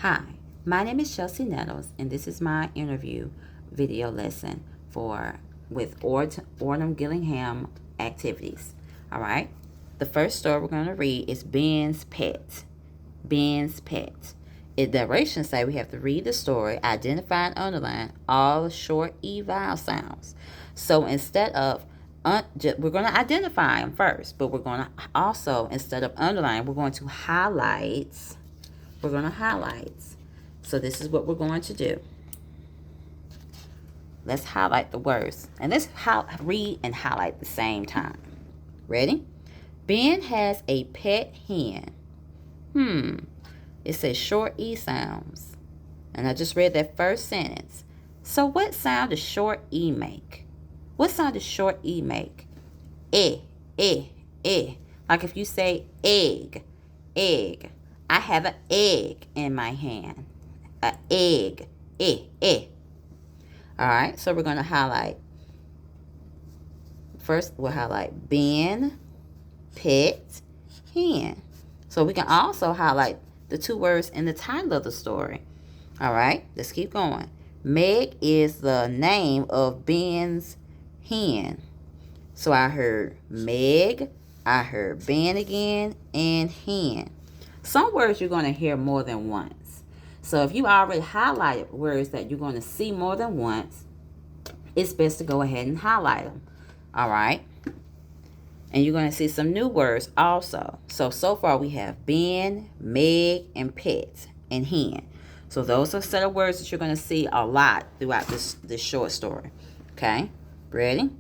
Hi, my name is Chelsea Nettles, and this is my interview video lesson with Ornum Gillingham activities. All right. The first story we're going to read is Ben's Pet. Ben's Pet. In directions say we have to read the story, identify and underline all the short E vowel sounds. So instead of we're going to identify them first, but we're going to also, instead of underline, we're going to highlight. So this is what we're going to do. Let's highlight the words. And let's read and highlight at the same time. Ready? Ben has a pet hen. It says short E sounds. And I just read that first sentence. So what sound does short E make? What sound does short E make? Eh, eh, eh. Like if you say egg, egg. I have an egg in my hand. An egg. Eh, eh. All right, so we're going to highlight. First, we'll highlight Ben, pet, hen. So we can also highlight the two words in the title of the story. All right, let's keep going. Meg is the name of Ben's hen. So I heard Meg, I heard Ben again, and hen. Some words you're going to hear more than once. So if you already highlighted words that you're going to see more than once, it's best to go ahead and highlight them. All right? And you're going to see some new words also. So far we have Ben, Meg, and pet, and hen. So those are a set of words that you're going to see a lot throughout this short story. Okay? Ready?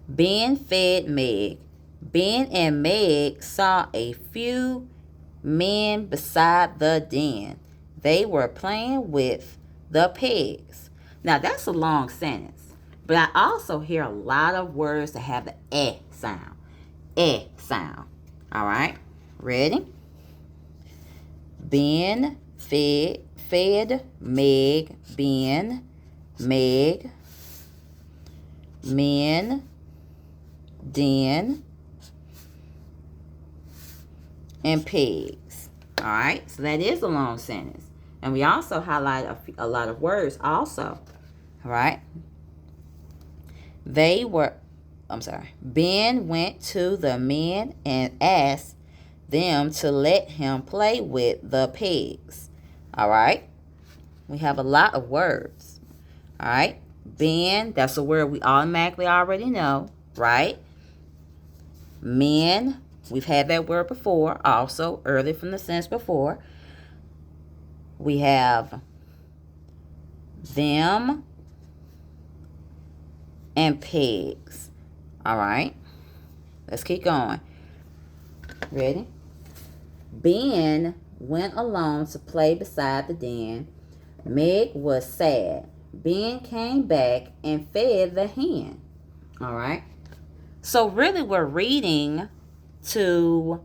Ben fed Meg. Ben and Meg saw a few men beside the den. They were playing with the pigs. Now that's a long sentence, but I also hear a lot of words that have the eh sound. Eh sound. All right, ready? Ben fed Meg. Ben, Meg, men, den, and pigs. All right, so that is a long sentence. And we also highlight a lot of words also. All right. Ben went to the men and asked them to let him play with the pigs. All right. We have a lot of words. All right. Ben, that's a word we automatically already know, right? Men, we've had that word before, also early from the sentence before. We have them and pigs. All right, let's keep going. Ready? Ben went alone to play beside the den. Meg was sad. Ben came back and fed the hen. All right. So really we're reading to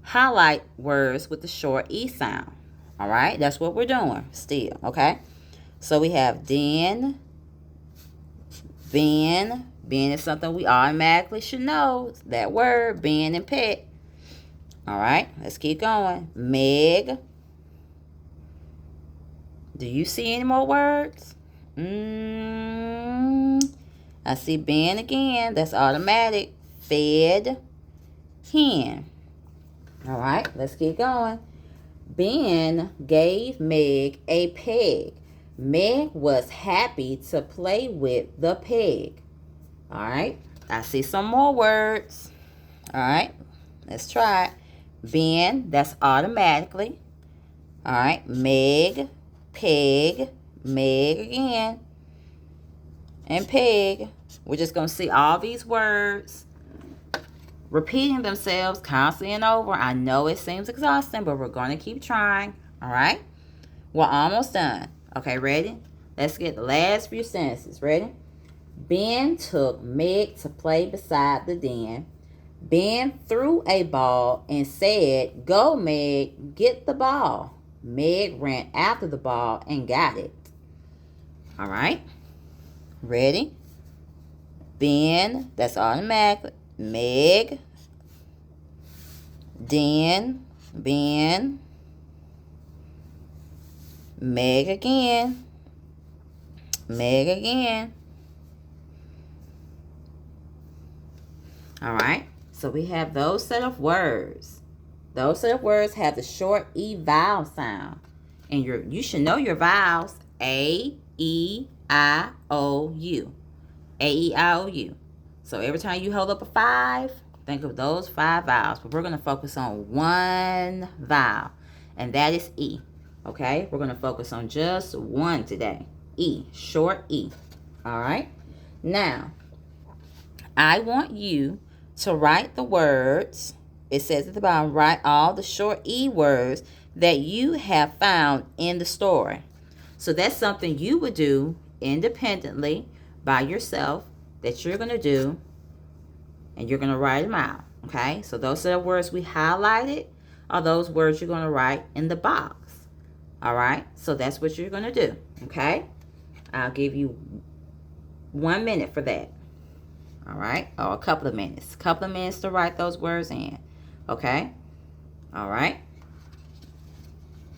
highlight words with the short E sound. All right. That's what we're doing still. Okay. So we have den, Ben. Ben is something we automatically should know. That word, Ben and pet. All right. Let's keep going. Meg. Do you see any more words? I see Ben again. That's automatic. Fed. Hen. All right. Let's keep going. Ben gave Meg a pig. Meg was happy to play with the pig. All right. I see some more words. All right. Let's try it. Ben, that's automatically. All right. Meg, pig, Meg again, and pig. We're just going to see all these words repeating themselves constantly and over. I know it seems exhausting, but we're going to keep trying. All right? We're almost done. Okay, ready? Let's get the last few sentences. Ready? Ben took Meg to play beside the den. Ben threw a ball and said, "Go, Meg, get the ball." Meg ran after the ball and got it. All right? Ready? Ben, that's automatic. Meg, den, Ben, Meg again. Meg again. All right. So we have those set of words. Those set of words have the short E vowel sound. And you should know your vowels. A, E, I, O, U. A, E, I, O, U. So every time you hold up a 5, think of those 5 vowels. But we're going to focus on one vowel. And that is E. Okay? We're going to focus on just one today. E. Short E. All right? Now, I want you to write the words. It says at the bottom, write all the short E words that you have found in the story. So that's something you would do independently by yourself that you're going to do, and you're going to write them out. Okay? So those are the words we highlighted are those words you're going to write in the box. All right? So that's what you're going to do. Okay? I'll give you 1 minute for that. All right? Or a couple of minutes. A couple of minutes to write those words in. Okay? All right?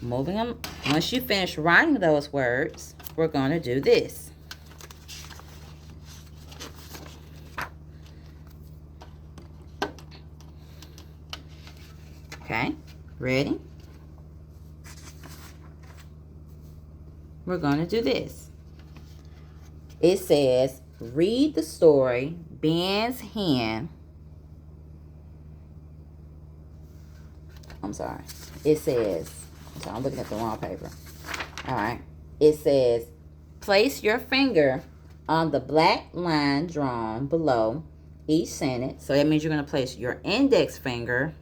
Moving on. Once you finish writing those words, we're going to do this. Okay? Ready? We're going to do this. It says, read the story, Ben's hen. I'm sorry. It says, so I'm looking at the wrong paper. All right. It says, place your finger on the black line drawn below each sentence. So that means you're going to place your index finger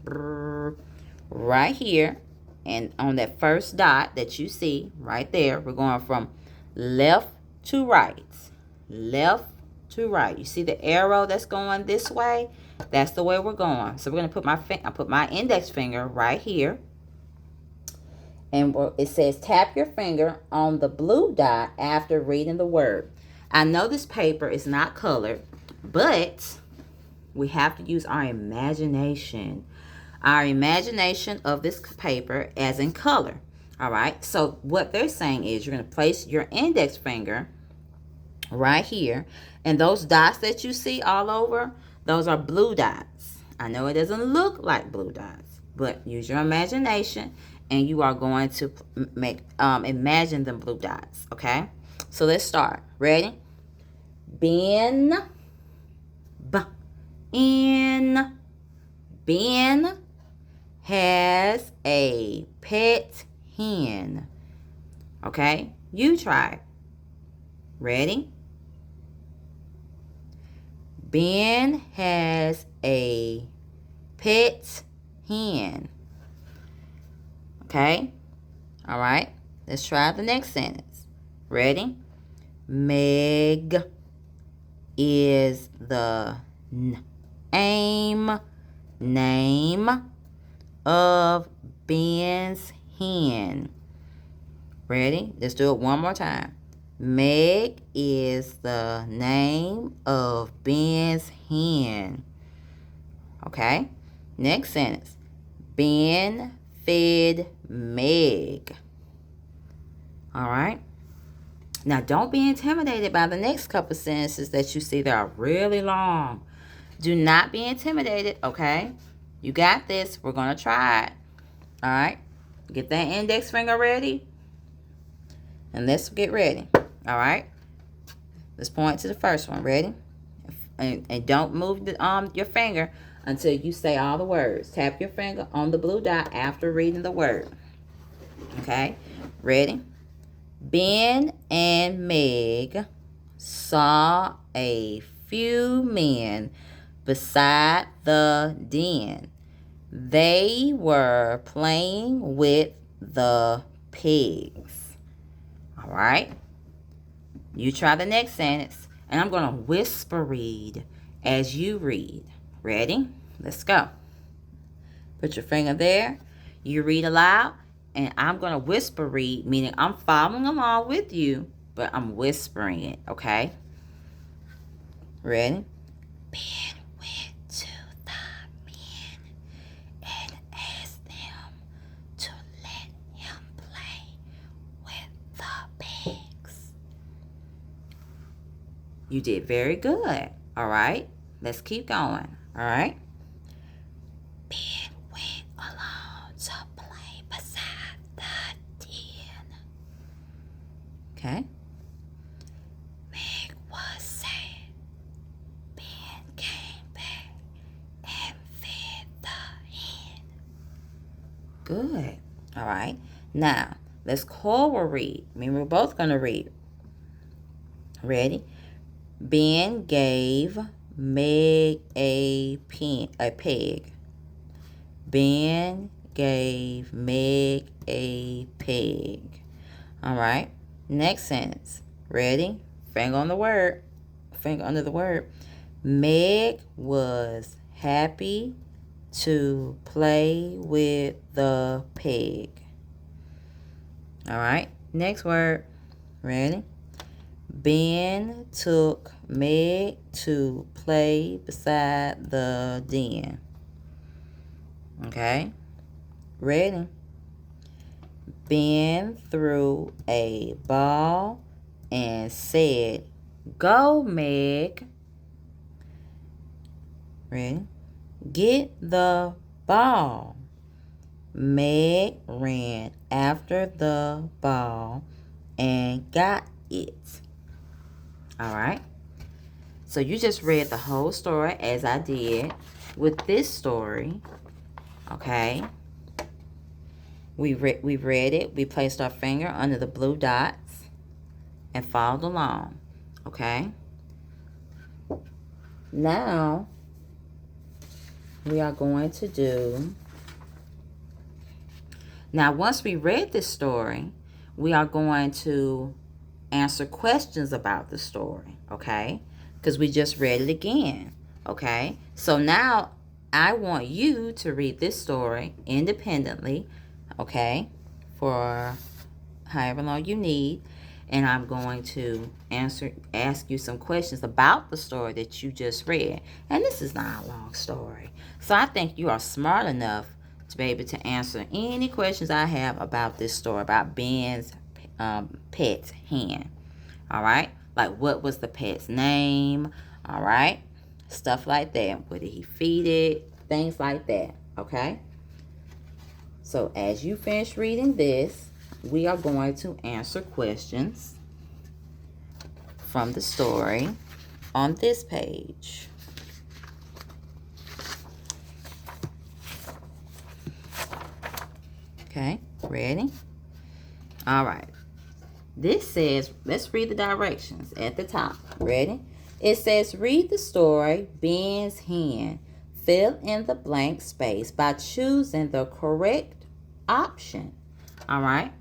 right here. And on that first dot that you see right there, we're going from left to right. Left to right. You see the arrow that's going this way? That's the way we're going. So we're going to put my index finger right here. And it says tap your finger on the blue dot after reading the word. I know this paper is not colored, but we have to use our imagination. Our imagination of this paper as in color. All right. So what they're saying is you're going to place your index finger right here. And those dots that you see all over, those are blue dots. I know it doesn't look like blue dots, but use your imagination and you are going to imagine them blue dots. Okay. So let's start. Ready? Ben. Ben has a pet hen. Okay? You try. Ready? Ben has a pet hen. Okay? All right. Let's try the next sentence. Ready? Meg is the name of Ben's hen. Ready? Let's do it one more time. Meg is the name of Ben's hen. Okay? Next sentence. Ben fed Meg. All right? Now, don't be intimidated by the next couple sentences that you see that are really long. Do not be intimidated, okay? You got this. We're going to try it. All right? Get that index finger ready. And let's get ready. All right? Let's point to the first one. Ready? And don't move your finger until you say all the words. Tap your finger on the blue dot after reading the word. Okay? Ready? Ben and Meg saw a few men beside the den. They were playing with the pigs. All right? You try the next sentence, and I'm going to whisper read as you read. Ready? Let's go. Put your finger there. You read aloud, and I'm going to whisper read, meaning I'm following along with you, but I'm whispering it, okay? Ready? Ben went to the men and asked them to let him play with pigs. You did very good. All right. Let's keep going. All right. Ben went alone to play beside the den. Okay. Meg was sad. Ben came back and fed the hen. Good. All right. Now, let's Cora read. I mean, we're both going to read. Ready? Ben gave Meg a peg. Ben gave Meg a peg. All right. Next sentence. Ready? Finger on the word. Finger under the word. Meg was happy to play with the pig. All right. Next word. Ready? Ben took Meg to play beside the den. Okay. Ready? Ben threw a ball and said, "Go, Meg." Ready? Get the ball. Meg ran after the ball and got it. All right. So you just read the whole story as I did with this story. Okay. We read it. We placed our finger under the blue dots and followed along. Okay. Now we are going to do. Now once we read this story, we are going to answer questions about the story, okay? Because we just read it again, okay? So now I want you to read this story independently, okay, for however long you need, and I'm going to ask you some questions about the story that you just read. And this is not a long story, so I think you are smart enough to be able to answer any questions I have about this story, about Ben's pet's hen. All right, like what was the pet's name? All right, stuff like that. What did he feed it? Things like that. Okay. So as you finish reading this, we are going to answer questions from the story on this page. Okay, ready? All right. This says, let's read the directions at the top. Ready? It says, read the story, Ben's hen. Fill in the blank space by choosing the correct option. All right?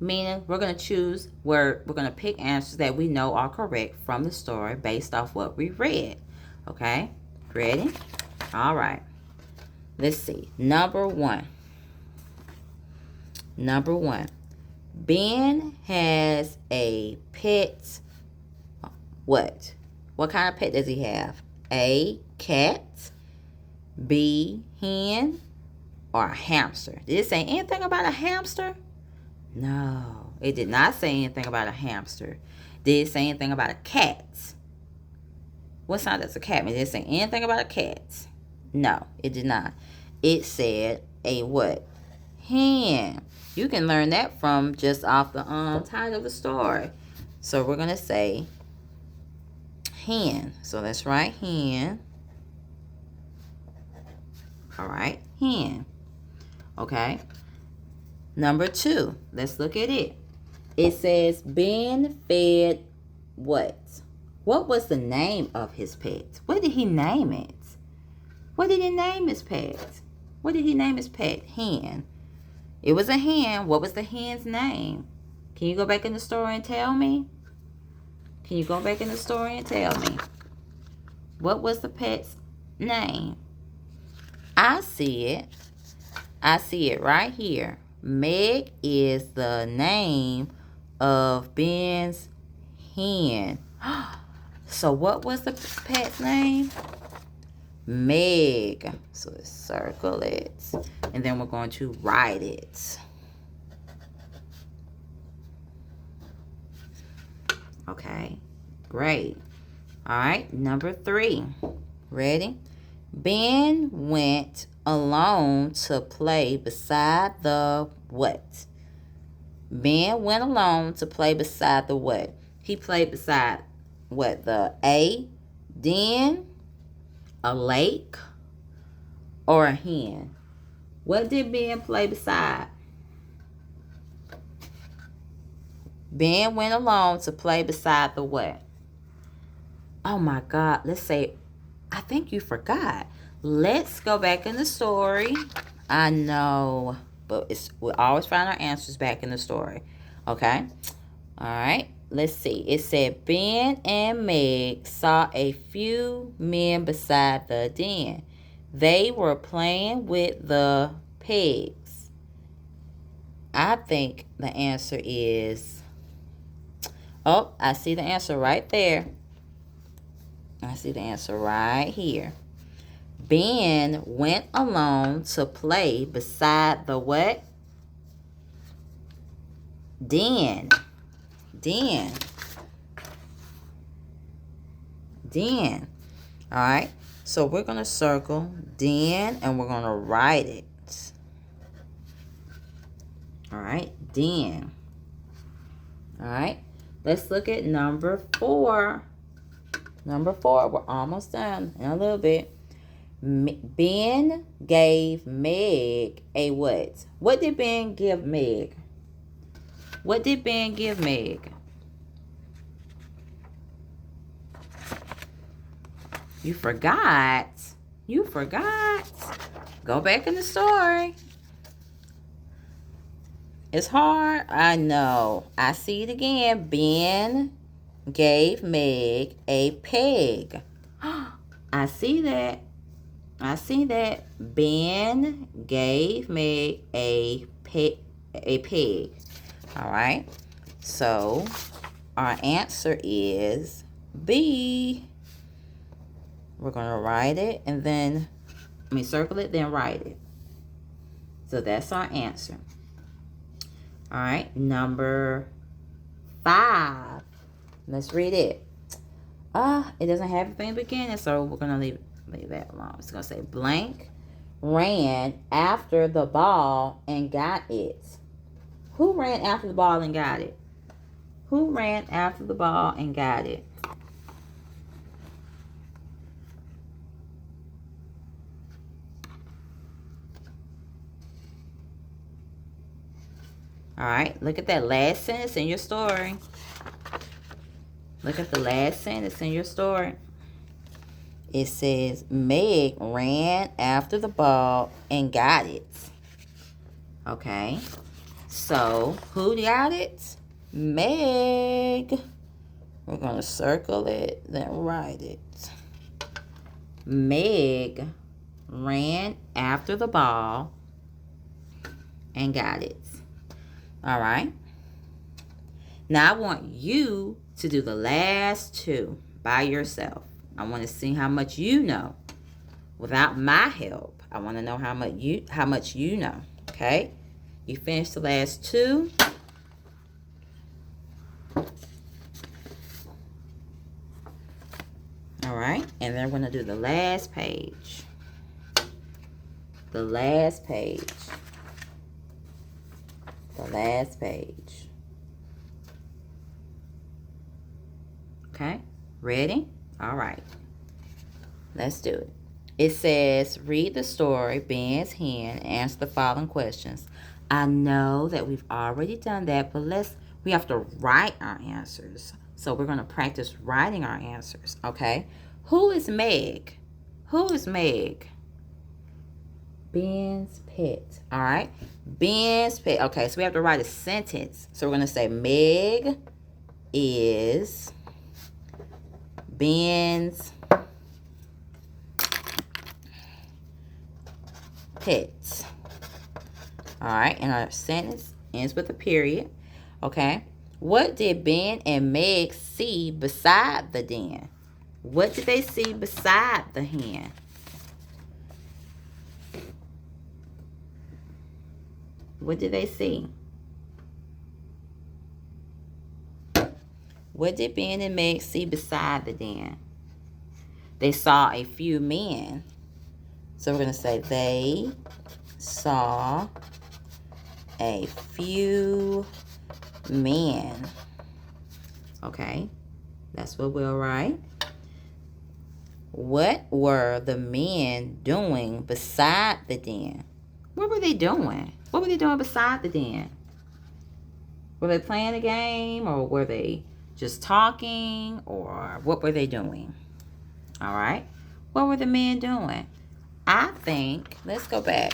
Meaning we're going to choose where we're going to pick answers that we know are correct from the story based off what we read. Okay? Ready? All right. Let's see. Number one. Ben has a pet. What? What kind of pet does he have? A cat, B, hen, or a hamster? Did it say anything about a hamster? No, it did not say anything about a hamster. Did it say anything about a cat? What sound does a cat mean? Did it say anything about a cat? No, it did not. It said a what? Hen. You can learn that from just off the title of the story. So we're going to say hen. So let's write hen. All right, hen. Okay. Number two, let's look at it. It says Ben fed what? What was the name of his pet? What did he name it? What did he name his pet? What did he name his pet? Hen. It was a hen. What was the hen's name? Can you go back in the story and tell me? Can you go back in the story and tell me? What was the pet's name? I see it. I see it right here. Meg is the name of Ben's hen. So what was the pet's name? Meg. So let's circle it. And then we're going to write it. Okay, great. All right, number 3. Ready? Ben went alone to play beside the what? Ben went alone to play beside the what? He played beside what? The A, den, a lake, or a hen? What did Ben play beside? Ben went alone to play beside the what? Oh my God, let's say, I think you forgot. Let's go back in the story. I know, but we always find our answers back in the story. Okay? All right. Let's see. It said Ben and Meg saw a few men beside the den. They were playing with the pigs. I think the answer is... Oh, I see the answer right there. I see the answer right here. Ben went alone to play beside the what? Den. Den. Den. All right. So we're going to circle den and we're going to write it. All right. Den. All right. Let's look at number 4. Number 4. We're almost done in a little bit. Ben gave Meg a what? What did Ben give Meg? What did Ben give Meg? You forgot. You forgot. Go back in the story. It's hard. I know. I see it again. Ben gave Meg a peg. I see that. I see that. Ben gave Meg a pig. All right. So our answer is B. We're going to write it and then, circle it, then write it. So that's our answer. All right. Number 5. Let's read it. It doesn't have anything in the beginning, so we're going to leave that alone. It's going to say blank ran after the ball and got it. Who ran after the ball and got it? Who ran after the ball and got it? All right, look at that last sentence in your story. Look at the last sentence in your story. It says, Meg ran after the ball and got it. Okay, so who got it? Meg. We're going to circle it, then write it. Meg ran after the ball and got it. All right. Now I want you to do the last 2 by yourself. I want to see how much you know without my help. I want to know how much you know. Okay? You finished the last 2. All right, and then we're going to do the last page. The last page. The last page. Okay, ready? All right, let's do it. It says, read the story, Ben's Hen, and answer the following questions. I know that we've already done that, but we have to write our answers. So we're going to practice writing our answers, okay? Who is Meg? Who is Meg? Ben's pet, all right? Ben's pet. Okay, so we have to write a sentence. So we're going to say Meg is Ben's pet. All right, and our sentence ends with a period, okay? What did Ben and Meg see beside the den? What did they see beside the hen? What did they see? What did Ben and Meg see beside the den? They saw a few men. So we're going to say they saw a few men. Okay, that's what we'll write. What were the men doing beside the den? What were they doing? What were they doing beside the den? Were they playing a game, or were they just talking, or what were they doing? All right. What were the men doing? I think, let's go back.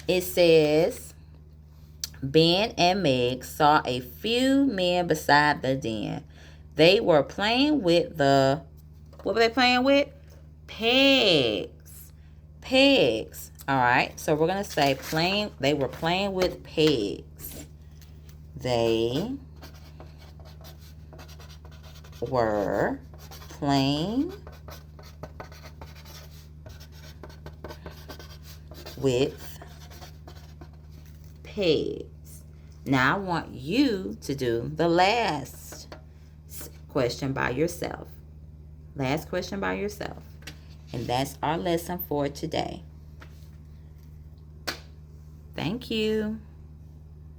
It says, Ben and Meg saw a few men beside the den. They were playing with the, what were they playing with? Pegs. Pegs. All right. So we're going to say they were playing with pegs. They were playing with pegs. Now I want you to do the last question by yourself. Last question by yourself. And that's our lesson for today. Thank you.